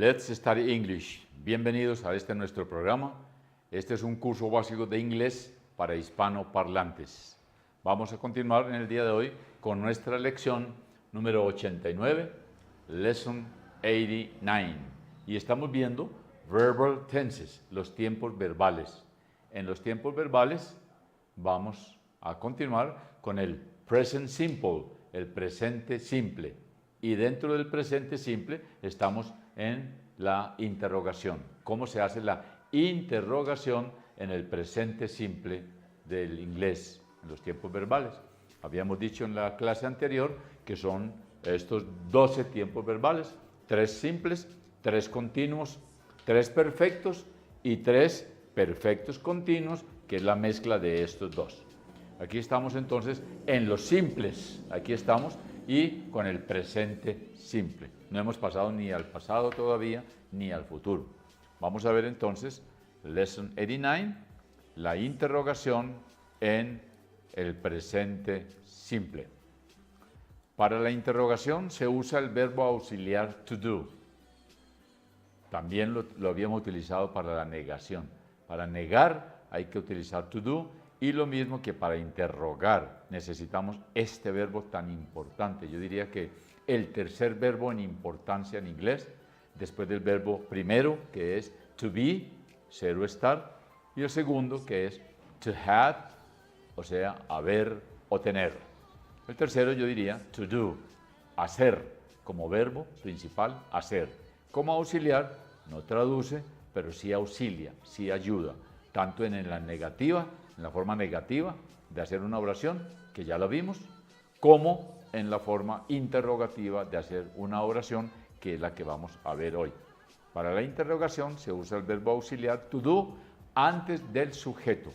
Let's Study English. Bienvenidos a este nuestro programa. Este es un curso básico de inglés para hispanoparlantes. Vamos a continuar en el día de hoy con nuestra lección número 89, Lesson 89. Y estamos viendo verbal tenses, los tiempos verbales. En los tiempos verbales vamos a continuar con el present simple, el presente simple. Y dentro del presente simple estamos en la interrogación. ¿Cómo se hace la interrogación en el presente simple del inglés, en los tiempos verbales? Habíamos dicho en la clase anterior que son estos 12 tiempos verbales, 3 simples, 3 continuos, 3 perfectos y 3 perfectos continuos, que es la mezcla de estos dos. Aquí estamos entonces en los simples, aquí estamos, y con el presente simple. No hemos pasado ni al pasado todavía, ni al futuro. Vamos a ver entonces, Lesson 89, la interrogación en el presente simple. Para la interrogación se usa el verbo auxiliar to do. También lo habíamos utilizado para la negación. Para negar hay que utilizar to do, y lo mismo que para interrogar necesitamos este verbo tan importante. Yo diría que el tercer verbo en importancia en inglés, después del verbo primero, que es to be, ser o estar, y el segundo, que es to have, o sea, haber o tener. El tercero yo diría to do, hacer, como verbo principal, hacer. Como auxiliar, no traduce, pero sí auxilia, sí ayuda, tanto en la negativa, en la forma negativa de hacer una oración, que ya la vimos, como en la forma interrogativa de hacer una oración, que es la que vamos a ver hoy. Para la interrogación se usa el verbo auxiliar to do antes del sujeto,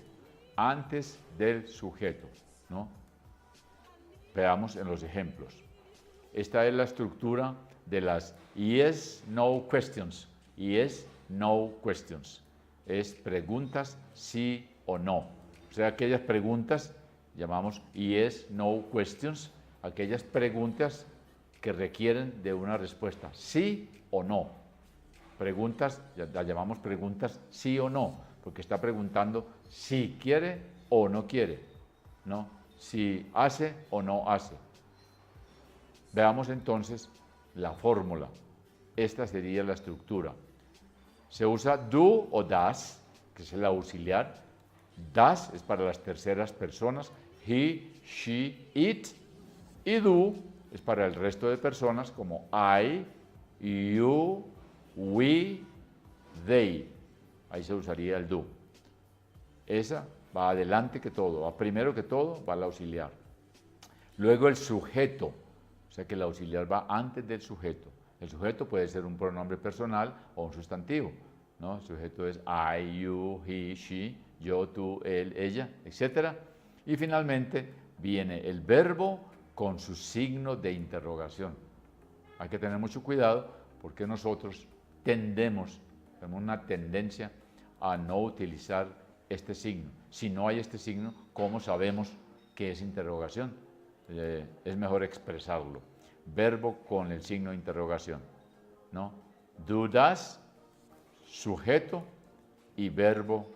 ¿no? Veamos en los ejemplos. Esta es la estructura de las yes, no questions, yes, no questions. Es preguntas sí o no. O sea, aquellas preguntas llamamos yes, no questions, aquellas preguntas que requieren de una respuesta sí o no. Preguntas, las llamamos preguntas sí o no, porque está preguntando si quiere o no quiere, ¿no? Si hace o no hace. Veamos entonces la fórmula. Esta sería la estructura. Se usa do o das, que es el auxiliar. Das es para las terceras personas, he, she, it, y do es para el resto de personas como I, you, we, they. Ahí se usaría el do. Esa va adelante que todo, va primero que todo, va el auxiliar. Luego el sujeto, o sea que el auxiliar va antes del sujeto. El sujeto puede ser un pronombre personal o un sustantivo, ¿no? El sujeto es I, you, he, she, yo, tú, él, ella, etc. Y finalmente viene el verbo con su signo de interrogación. Hay que tener mucho cuidado porque nosotros tenemos una tendencia a no utilizar este signo. Si no hay este signo, ¿cómo sabemos que es interrogación? Es mejor expresarlo. Verbo con el signo de interrogación, ¿no? Do, das, sujeto y verbo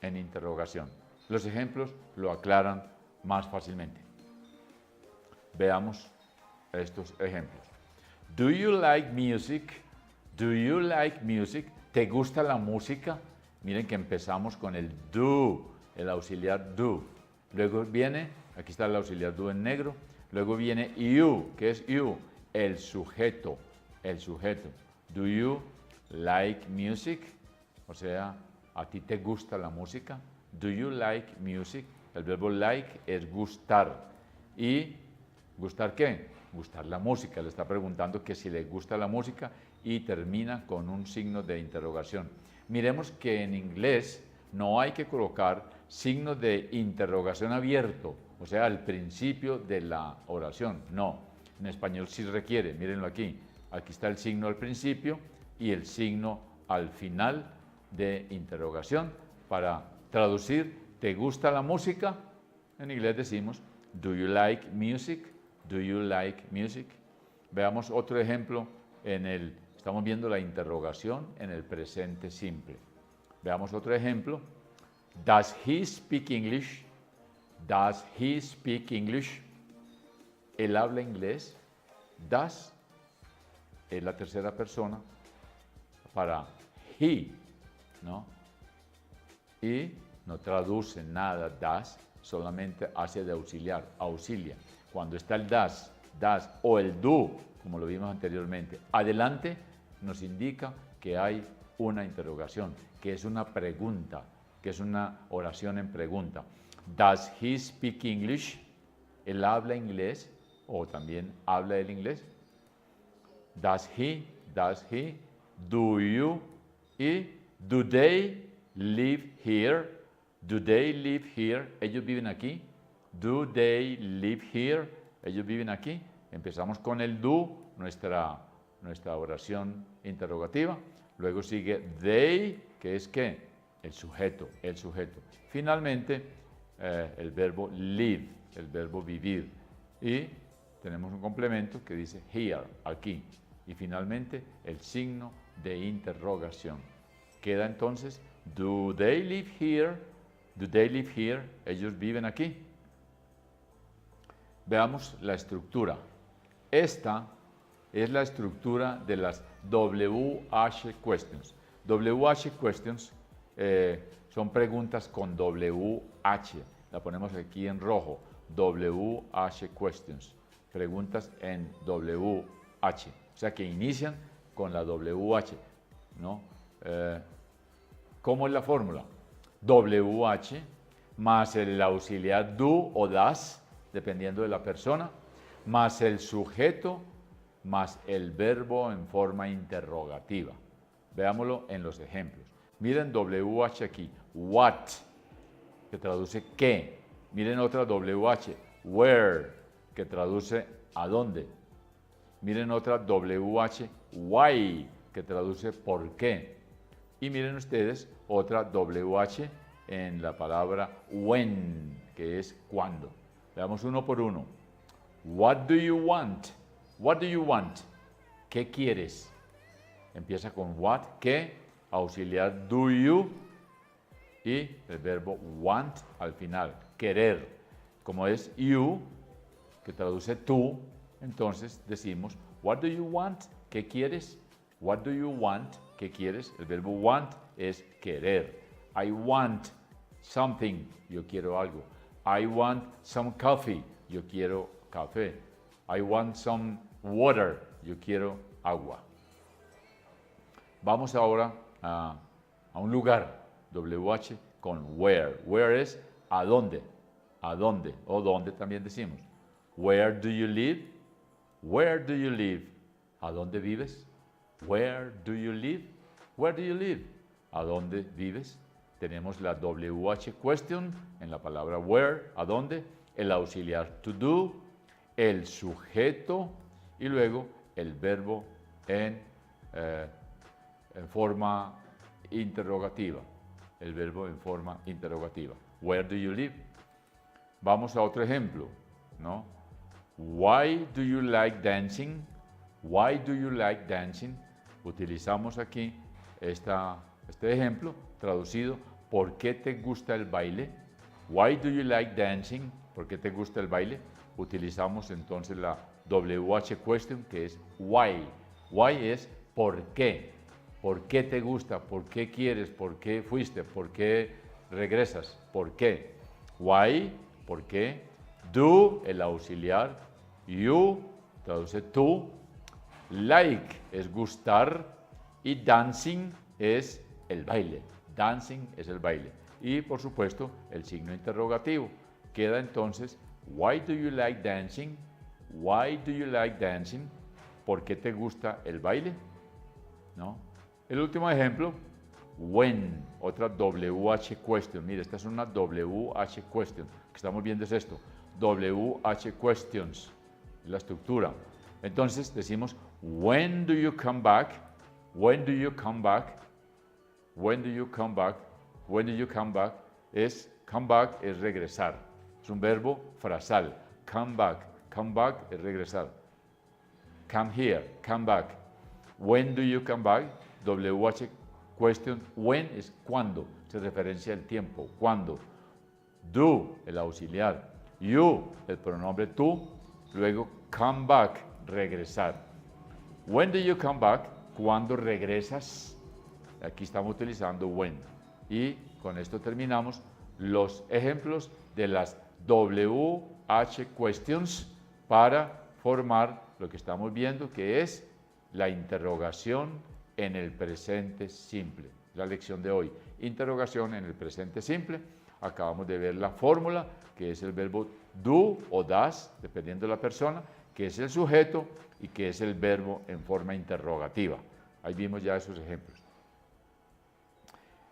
en interrogación. Los ejemplos lo aclaran más fácilmente. Veamos estos ejemplos. Do you like music? Do you like music? ¿Te gusta la música? Miren que empezamos con el do, el auxiliar do. Luego viene, aquí está el auxiliar do en negro. Luego viene you, que es you, el sujeto, el sujeto. Do you like music? O sea, ¿a ti te gusta la música? Do you like music? El verbo like es gustar. ¿Y gustar qué? Gustar la música. Le está preguntando que si le gusta la música y termina con un signo de interrogación. Miremos que en inglés no hay que colocar signo de interrogación abierto, o sea, al principio de la oración. No, en español sí requiere, mírenlo aquí. Aquí está el signo al principio y el signo al final de interrogación. Para traducir, ¿te gusta la música? En inglés decimos, do you like music? Do you like music? Veamos otro ejemplo en el Estamos viendo la interrogación en el presente simple. Veamos otro ejemplo. Does he speak English? Does he speak English? ¿Él habla inglés? Does es la tercera persona para he, ¿no? Y no traduce nada does, solamente hace de auxiliar, auxilia. Cuando está el does o el do, como lo vimos anteriormente, adelante nos indica que hay una interrogación, que es una pregunta, que es una oración en pregunta. Does he speak English? ¿Él habla inglés? O también habla el inglés. Does he, do you, y do they live here? Do they live here? ¿Ellos viven aquí? Do they live here? ¿Ellos viven aquí? Empezamos con el do, nuestra oración interrogativa. Luego sigue they, que es ¿qué? El sujeto. Finalmente, el verbo live, el verbo vivir. Y tenemos un complemento que dice here, aquí. Y finalmente, el signo de interrogación. Queda entonces, do they live here? Do they live here? ¿Ellos viven aquí? Veamos la estructura. Esta es la estructura de las WH questions. WH questions son preguntas con WH. La ponemos aquí en rojo. WH questions. Preguntas en WH. O sea que inician con la WH, ¿no? ¿Cómo es la fórmula? WH más el auxiliar do o das, dependiendo de la persona, más el sujeto, más el verbo en forma interrogativa. Veámoslo en los ejemplos. Miren WH aquí, what, que traduce qué. Miren otra WH, where, que traduce a dónde. Miren otra WH, why, que traduce por qué. Y miren ustedes otra WH en la palabra when, que es cuándo. Veamos uno por uno. What do you want? What do you want? ¿Qué quieres? Empieza con what, ¿qué? Auxiliar do you y el verbo want al final, querer. Como es you, que traduce tú, entonces decimos what do you want? ¿Qué quieres? What do you want? ¿Qué quieres? El verbo want es querer. I want something, yo quiero algo. I want some coffee, yo quiero café. I want some water, yo quiero agua. Vamos ahora a un lugar, WH con where. Where es a dónde, o dónde también decimos. Where do you live? Where do you live? ¿A dónde vives? Where do you live? Where do you live? ¿A dónde vives? Tenemos la WH question en la palabra where, ¿a dónde? El auxiliar to do, el sujeto y luego el verbo en forma interrogativa. El verbo en forma interrogativa. Where do you live? Vamos a otro ejemplo, ¿no? Why do you like dancing? Why do you like dancing? Utilizamos aquí este ejemplo traducido. ¿Por qué te gusta el baile? Why do you like dancing? ¿Por qué te gusta el baile? Utilizamos entonces la WH question que es why. Why es ¿por qué? ¿Por qué te gusta? ¿Por qué quieres? ¿Por qué fuiste? ¿Por qué regresas? ¿Por qué? Why, ¿por qué? Do, el auxiliar. You, traduce tú. Like es gustar. Y dancing es el baile. Dancing es el baile. Y por supuesto el signo interrogativo. Queda entonces, why do you like dancing? Why do you like dancing? ¿Por qué te gusta el baile? ¿No? El último ejemplo, when, otra WH question. Mire, esta es una WH question. Lo que estamos viendo es esto, WH questions, la estructura. Entonces decimos, when do you come back? When do you come back? When do you come back? When do you come back? Come back es regresar. Es un verbo frasal. Come back. Come back es regresar. Come here. Come back. When do you come back? WH question. When es cuándo. Se referencia al tiempo. ¿Cuándo? Do, el auxiliar. You, el pronombre tú. Luego come back, regresar. When do you come back? ¿Cuándo regresas? Aquí estamos utilizando when. Y con esto terminamos los ejemplos de las WH questions para formar lo que estamos viendo, que es la interrogación en el presente simple. La lección de hoy, interrogación en el presente simple. Acabamos de ver la fórmula, que es el verbo do o das, dependiendo de la persona, que es el sujeto y que es el verbo en forma interrogativa. Ahí vimos ya esos ejemplos.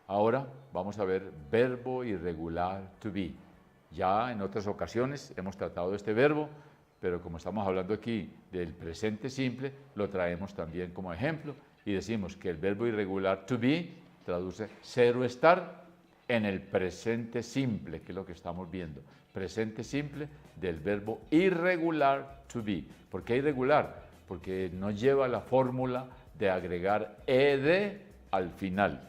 Ahora vamos a ver verbo irregular to be. Ya en otras ocasiones hemos tratado este verbo, pero como estamos hablando aquí del presente simple, lo traemos también como ejemplo y decimos que el verbo irregular to be traduce ser o estar en el presente simple, que es lo que estamos viendo. Presente simple del verbo irregular to be. ¿Por qué irregular? Porque no lleva la fórmula de agregar ed al final.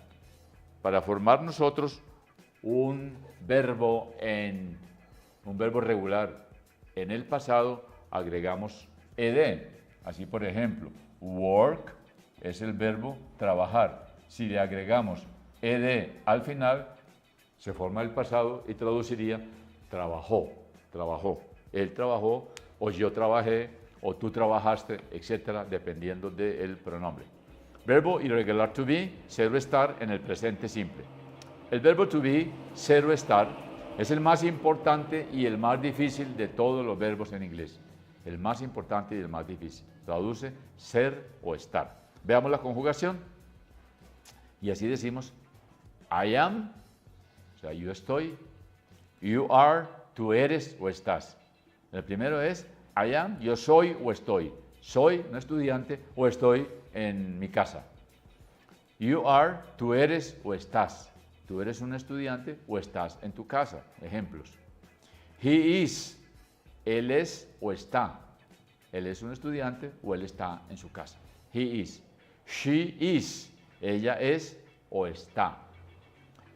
Para formar nosotros un verbo regular en el pasado, agregamos ed. Así, por ejemplo, work es el verbo trabajar. Si le agregamos ed al final, se forma el pasado y traduciría trabajó, trabajó. Él trabajó, o yo trabajé, o tú trabajaste, etcétera, dependiendo del pronombre. Verbo irregular to be, ser o estar en el presente simple. El verbo to be, ser o estar, es el más importante y el más difícil de todos los verbos en inglés. El más importante y el más difícil. Traduce ser o estar. Veamos la conjugación. Y así decimos, I am, o sea, yo estoy, you are, tú eres o estás. El primero es, I am, yo soy o estoy. Soy un estudiante o estoy en mi casa. You are, tú eres o estás. Tú eres un estudiante o estás en tu casa. Ejemplos. He is, él es o está. Él es un estudiante o él está en su casa. He is. She is, ella es o está.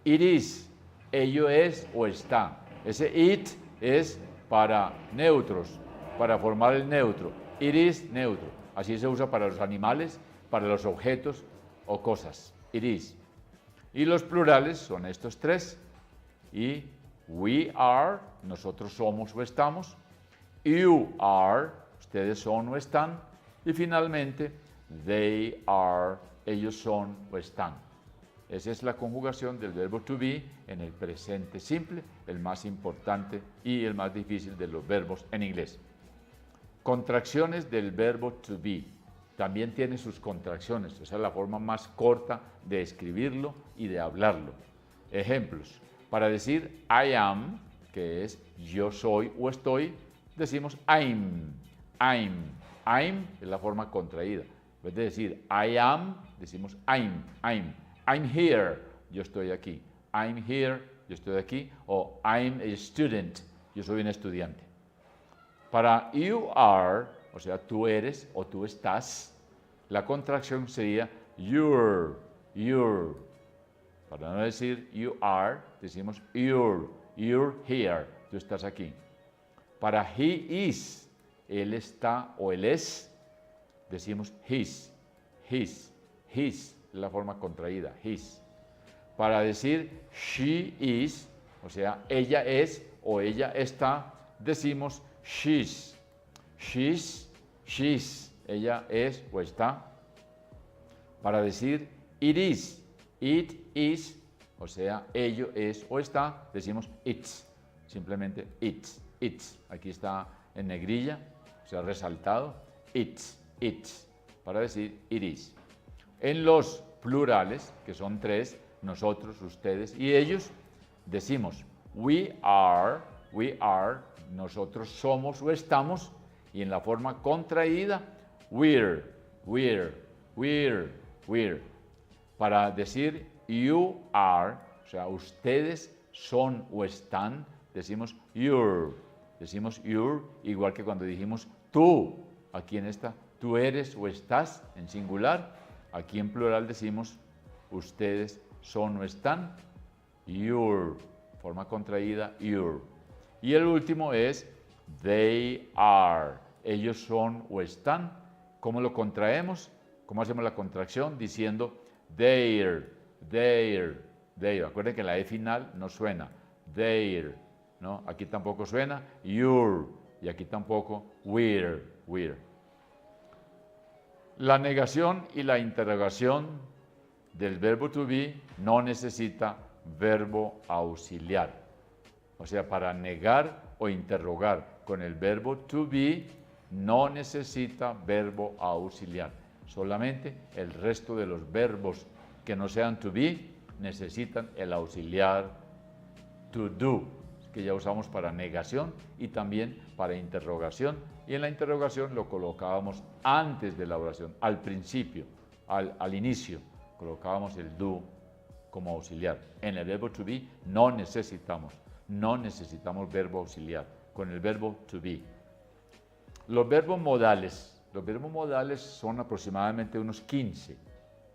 It is, ello es o está. Ese it es para neutros, para formar el neutro. It is, neutro. Así se usa para los animales, para los objetos o cosas. It is. Y los plurales son estos tres. Y we are, nosotros somos o estamos. You are, ustedes son o están. Y finalmente, they are, ellos son o están. Esa es la conjugación del verbo to be en el presente simple, el más importante y el más difícil de los verbos en inglés. Contracciones del verbo to be. También tiene sus contracciones. Esa es la forma más corta de escribirlo y de hablarlo. Ejemplos. Para decir I am, que es yo soy o estoy, decimos I'm. I'm es la forma contraída. En vez de decir I am, decimos I'm here, yo estoy aquí. I'm here, yo estoy aquí. O I'm a student, yo soy un estudiante. Para you are, o sea, tú eres o tú estás, la contracción sería you're. Para no decir you are, decimos you're here, tú estás aquí. Para he is, él está o él es, decimos his, la forma contraída, his. Para decir she is, o sea, ella es o ella está, decimos she's, ella es o está. Para decir it is, o sea, ello es o está, decimos it's, simplemente it's. Aquí está en negrilla, o sea, resaltado, it's, para decir it is. En los plurales, que son tres, nosotros, ustedes y ellos, decimos we are, nosotros somos o estamos, y en la forma contraída, we're. Para decir you are, o sea, ustedes son o están, decimos you're, igual que cuando dijimos tú, aquí en esta tú eres o estás en singular. Aquí en plural decimos ustedes son o están. You're, forma contraída, you're. Y el último es they are. Ellos son o están. ¿Cómo lo contraemos? ¿Cómo hacemos la contracción? Diciendo their, their, their. Acuérdense que la E final no suena. Their, ¿no? Aquí tampoco suena. Your. Y aquí tampoco we're, we're. La negación y la interrogación del verbo to be no necesita verbo auxiliar. O sea, para negar o interrogar con el verbo to be no necesita verbo auxiliar. Solamente el resto de los verbos que no sean to be necesitan el auxiliar to do, que ya usamos para negación y también para interrogación. Y en la interrogación lo colocábamos antes de la oración, al principio, al inicio, colocábamos el do como auxiliar. En el verbo to be no necesitamos verbo auxiliar, con el verbo to be. Los verbos modales son aproximadamente unos 15,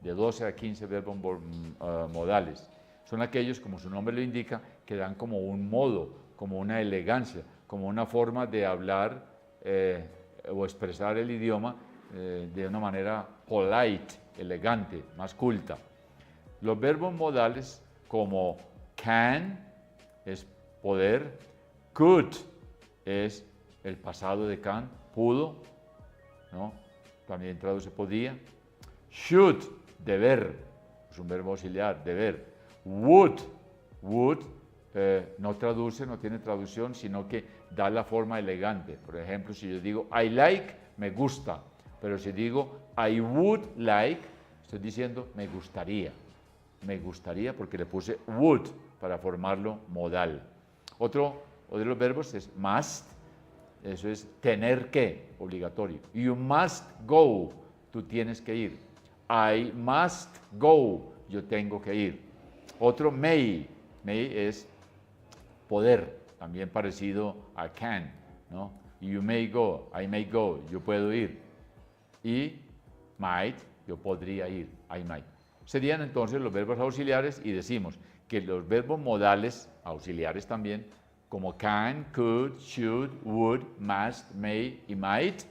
de 12 a 15 verbos modales. Son aquellos, como su nombre lo indica, que dan como un modo, como una elegancia, como una forma de hablar o expresar el idioma de una manera polite, elegante, más culta. Los verbos modales como can es poder, could es el pasado de can, pudo, ¿no? También traduce podía. Should, deber, es un verbo auxiliar, deber. Would no traduce, no tiene traducción, sino que da la forma elegante. Por ejemplo, si yo digo I like, me gusta, pero si digo I would like, estoy diciendo me gustaría porque le puse would para formarlo modal. Otro de los verbos es must, eso es tener que, obligatorio. You must go, tú tienes que ir. I must go, yo tengo que ir. Otro may es poder, también parecido a can, ¿no? You may go, I may go, yo puedo ir. Y might, yo podría ir, I might. Serían entonces los verbos auxiliares y decimos que los verbos modales, auxiliares también, como can, could, should, would, must, may y might,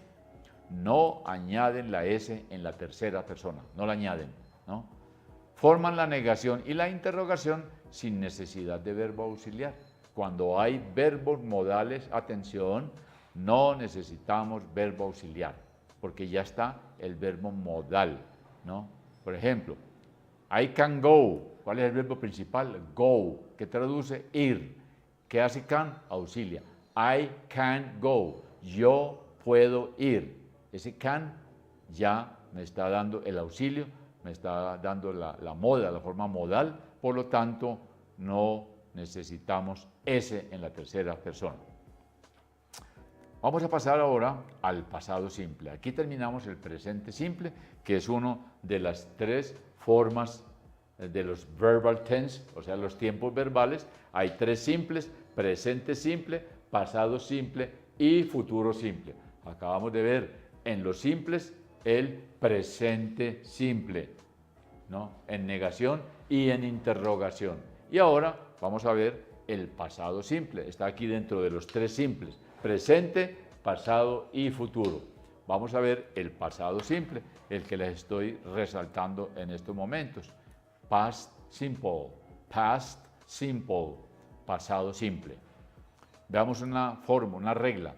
no añaden la S en la tercera persona, no la añaden, ¿no? Forman la negación y la interrogación sin necesidad de verbo auxiliar. Cuando hay verbos modales, atención, no necesitamos verbo auxiliar, porque ya está el verbo modal, ¿no? Por ejemplo, I can go. ¿Cuál es el verbo principal? Go, que traduce ir. ¿Qué hace can? Auxilia. I can go. Yo puedo ir. Ese can ya me está dando el auxilio, me está dando la moda, la forma modal, por lo tanto no necesitamos ese en la tercera persona. Vamos a pasar ahora al pasado simple. Aquí terminamos el presente simple, que es una de las tres formas de los verbal tense, o sea, los tiempos verbales. Hay tres simples: presente simple, pasado simple y futuro simple. Acabamos de ver en los simples el presente simple, ¿no? En negación y en interrogación. Y ahora vamos a ver el pasado simple. Está aquí dentro de los tres simples: presente, pasado y futuro. Vamos a ver el pasado simple, el que les estoy resaltando en estos momentos. Past simple, pasado simple. Veamos una forma, una regla.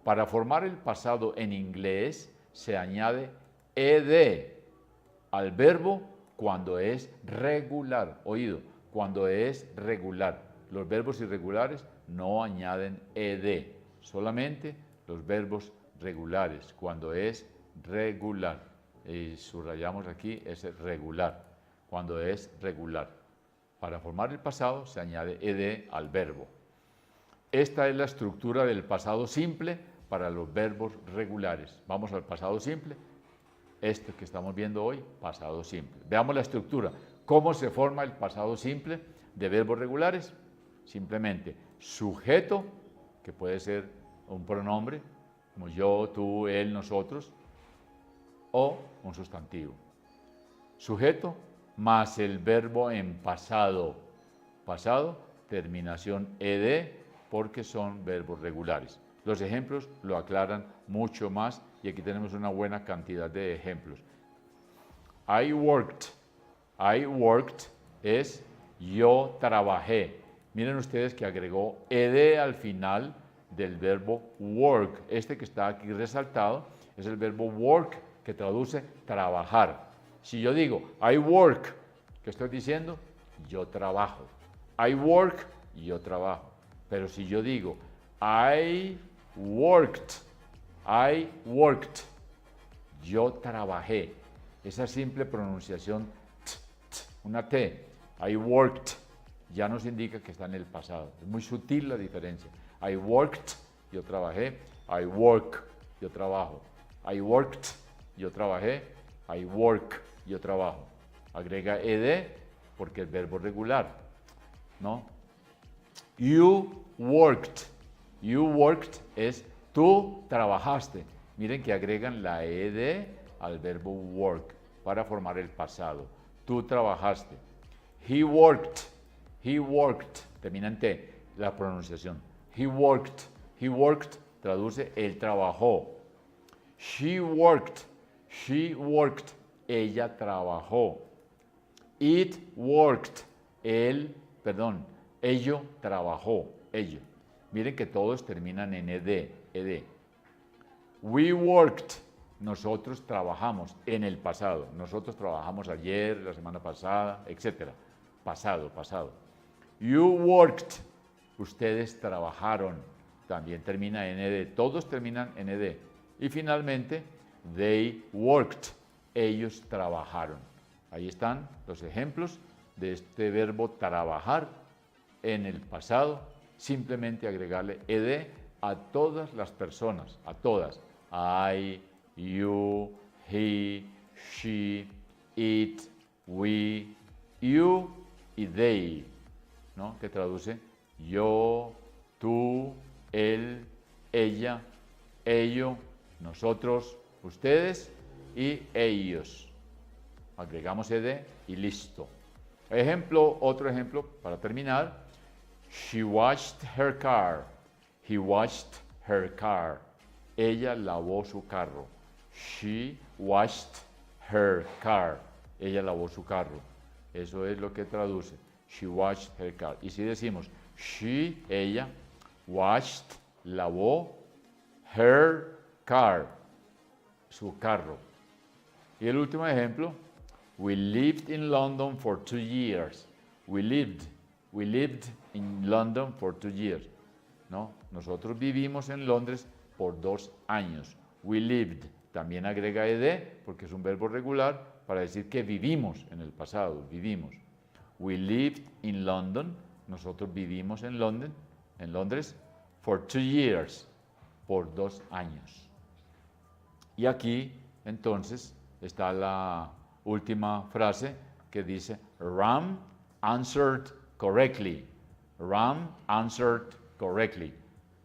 Para formar el pasado en inglés se añade ed al verbo cuando es regular. Oído, cuando es regular. Los verbos irregulares no añaden ed, solamente los verbos regulares, cuando es regular. Y subrayamos aquí ese regular, cuando es regular. Para formar el pasado se añade ed al verbo. Esta es la estructura del pasado simple para los verbos regulares. Vamos al pasado simple. Este que estamos viendo hoy, pasado simple. Veamos la estructura. ¿Cómo se forma el pasado simple de verbos regulares? Simplemente sujeto, que puede ser un pronombre, como yo, tú, él, nosotros. o un sustantivo. Sujeto más el verbo en pasado. Pasado, terminación ed, porque son verbos regulares. Los ejemplos lo aclaran mucho más y aquí tenemos una buena cantidad de ejemplos. I worked es yo trabajé. Miren ustedes que agregó ed al final del verbo work. Este que está aquí resaltado es el verbo work, que traduce trabajar. Si yo digo I work, ¿qué estoy diciendo? Yo trabajo. I work, yo trabajo. Pero si yo digo I worked, yo trabajé. Esa simple pronunciación, una T, I worked, ya nos indica que está en el pasado. Es muy sutil la diferencia. I worked, yo trabajé. I work, yo trabajo. I worked, yo trabajé. I work, yo trabajo. Agrega ed porque es verbo regular, ¿no? You worked es tú trabajaste. Miren que agregan la ed al verbo work para formar el pasado. Tú trabajaste. He worked, termina en T, la pronunciación. He worked traduce él trabajó. She worked, ella trabajó. It worked, ello trabajó, ello. Miren que todos terminan en ed. We worked, nosotros trabajamos en el pasado. Nosotros trabajamos ayer, la semana pasada, etc. Pasado. You worked, ustedes trabajaron. También termina en ed. Todos terminan en ed. Y finalmente, they worked, ellos trabajaron. Ahí están los ejemplos de este verbo trabajar en el pasado. Simplemente agregarle ed a todas las personas, a todas. I, you, he, she, it, we, you y they, ¿no? Que traduce yo, tú, él, ella, ello, nosotros, ustedes y ellos. Agregamos ed y listo. Otro ejemplo para terminar. She washed her car. He washed her car. Ella lavó su carro. She washed her car. Ella lavó su carro. Eso es lo que traduce. She washed her car. Y si decimos she, ella, washed, lavó, her car, su carro. Y el último ejemplo. We lived in London for 2 years. We lived in London for 2 years. ¿No? Nosotros vivimos en Londres por 2 años. We lived. También agrega ed porque es un verbo regular para decir que vivimos en el pasado. Vivimos. We lived in London. Nosotros vivimos en Londres, for 2 years. Por 2 años. Y aquí, entonces, está la última frase que dice Ram answered correctly. Ram answered correctly.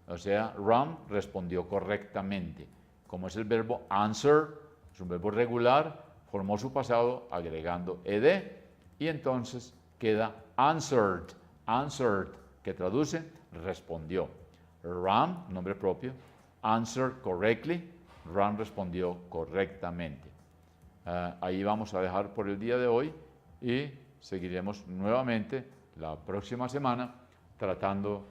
O sea, Ram respondió correctamente. Como es el verbo answer, es un verbo regular, formó su pasado agregando ed y entonces queda answered, que traduce respondió. Ram, nombre propio, answered correctly, Ram respondió correctamente. Ahí vamos a dejar por el día de hoy y seguiremos nuevamente la próxima semana tratando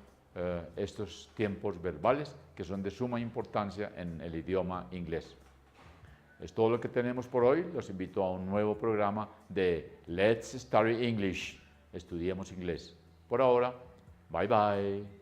estos tiempos verbales que son de suma importancia en el idioma inglés. Es todo lo que tenemos por hoy. Los invito a un nuevo programa de Let's Study English. Estudiemos inglés. Por ahora, bye bye.